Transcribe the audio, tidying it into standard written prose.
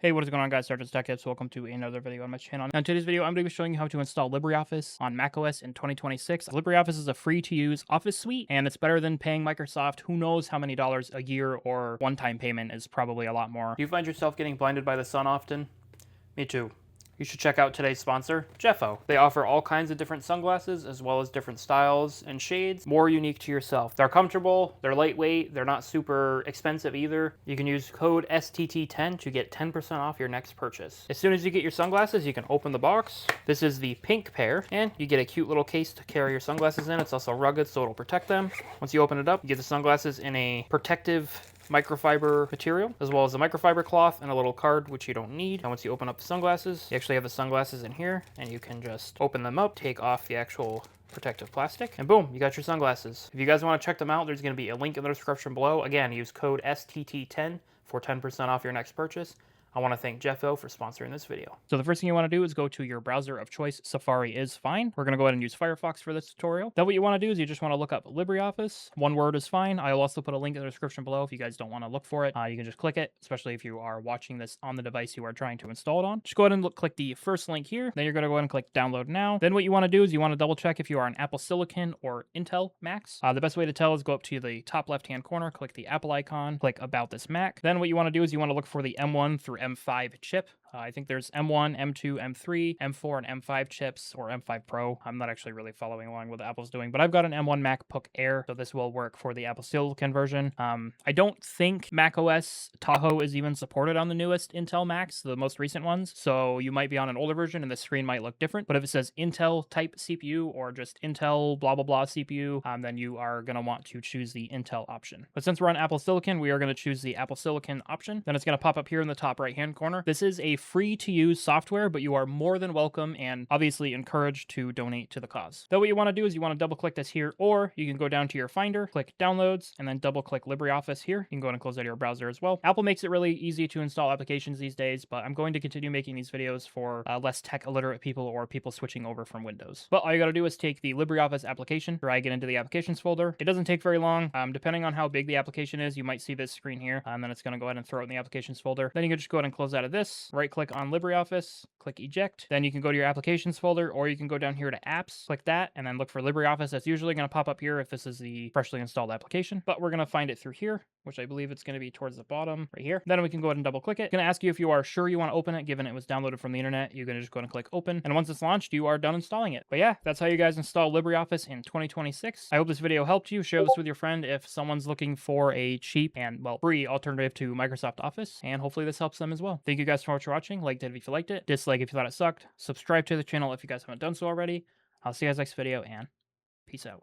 Hey, what is going on, guys? SargeantsTechTips. Welcome to another video on my channel. Now, in today's video, I'm going to be showing you how to install LibreOffice on macOS in 2026. LibreOffice is a free-to-use Office suite, and it's better than paying Microsoft who knows how many dollars a year, or one-time payment is probably a lot more. Do you find yourself getting blinded by the sun often? Me too. You should check out today's sponsor, Jeffo. They offer all kinds of different sunglasses, as well as different styles and shades, more unique to yourself. They're comfortable, they're lightweight, they're not super expensive either. You can use code STT10 to get 10% off your next purchase. As soon as you get your sunglasses, you can open the box. This is the pink pair, and you get a cute little case to carry your sunglasses in. It's also rugged, so it'll protect them. Once you open it up, you get the sunglasses in a protective microfiber material, as well as a microfiber cloth and a little card, which you don't need. And once you open up the sunglasses, you actually have the sunglasses in here, and you can just open them up, take off the actual protective plastic, and boom, you got your sunglasses. If you guys want to check them out, there's going to be a link in the description below. Again, use code STT10 for 10% off your next purchase. I want to thank Jeffo for sponsoring this video. So the first thing you want to do is go to your browser of choice. Safari is fine. We're going to go ahead and use Firefox for this tutorial. Then what you want to do is you just want to look up LibreOffice. One word is fine. I'll also put a link in the description below if you guys don't want to look for it. You can just click it, especially if you are watching this on the device you are trying to install it on. Just go ahead and click the first link here. Then you're going to go ahead and click download now. Then what you want to do is you want to double check if you are an Apple Silicon or Intel Macs. The best way to tell is go up to the top left-hand corner, click the Apple icon, click about this Mac. Then what you want to do is you want to look for the M1 through M5 chip. I think there's M1, M2, M3, M4, and M5 chips, or M5 Pro. I'm not actually really following along what Apple's doing, but I've got an M1 MacBook Air, so this will work for the Apple Silicon version. I don't think macOS Tahoe is even supported on the newest Intel Macs, the most recent ones, so you might be on an older version and the screen might look different. But if it says Intel type CPU or just Intel blah blah blah CPU, then you are going to want to choose the Intel option. But since we're on Apple Silicon, we are going to choose the Apple Silicon option. Then it's going to pop up here in the top right hand corner. This is a free to use software, but you are more than welcome and obviously encouraged to donate to the cause. Then what you want to do is you want to double click this here, or you can go down to your Finder, click Downloads, and then double click LibreOffice here. You can go ahead and close out your browser as well. Apple makes it really easy to install applications these days, but I'm going to continue making these videos for less tech illiterate people or people switching over from Windows. But all you got to do is take the LibreOffice application, drag it into the applications folder. It doesn't take very long. Depending on how big the application is, you might see this screen here, and then it's going to go ahead and throw it in the applications folder. Then you can just go ahead and close out of this, right click on LibreOffice, click eject. Then you can go to your applications folder, or you can go down here to apps, click that, and then look for LibreOffice. That's usually going to pop up here if this is the freshly installed application, but we're going to find it through here, which I believe it's going to be towards the bottom right here. Then we can go ahead and double click it. It's going to ask you if you are sure you want to open it, given it was downloaded from the internet. You're going to just go ahead and click open, and once it's launched, you are done installing it. But yeah, that's how you guys install LibreOffice in 2026. I hope this video helped you. Share this with your friend if someone's looking for a cheap and, well, free alternative to Microsoft Office, and hopefully this helps them as well. Thank you guys so much for watching. Like it if you liked it, dislike if you thought it sucked, subscribe to the channel if you guys haven't done so already. I'll see you guys next video, and peace out.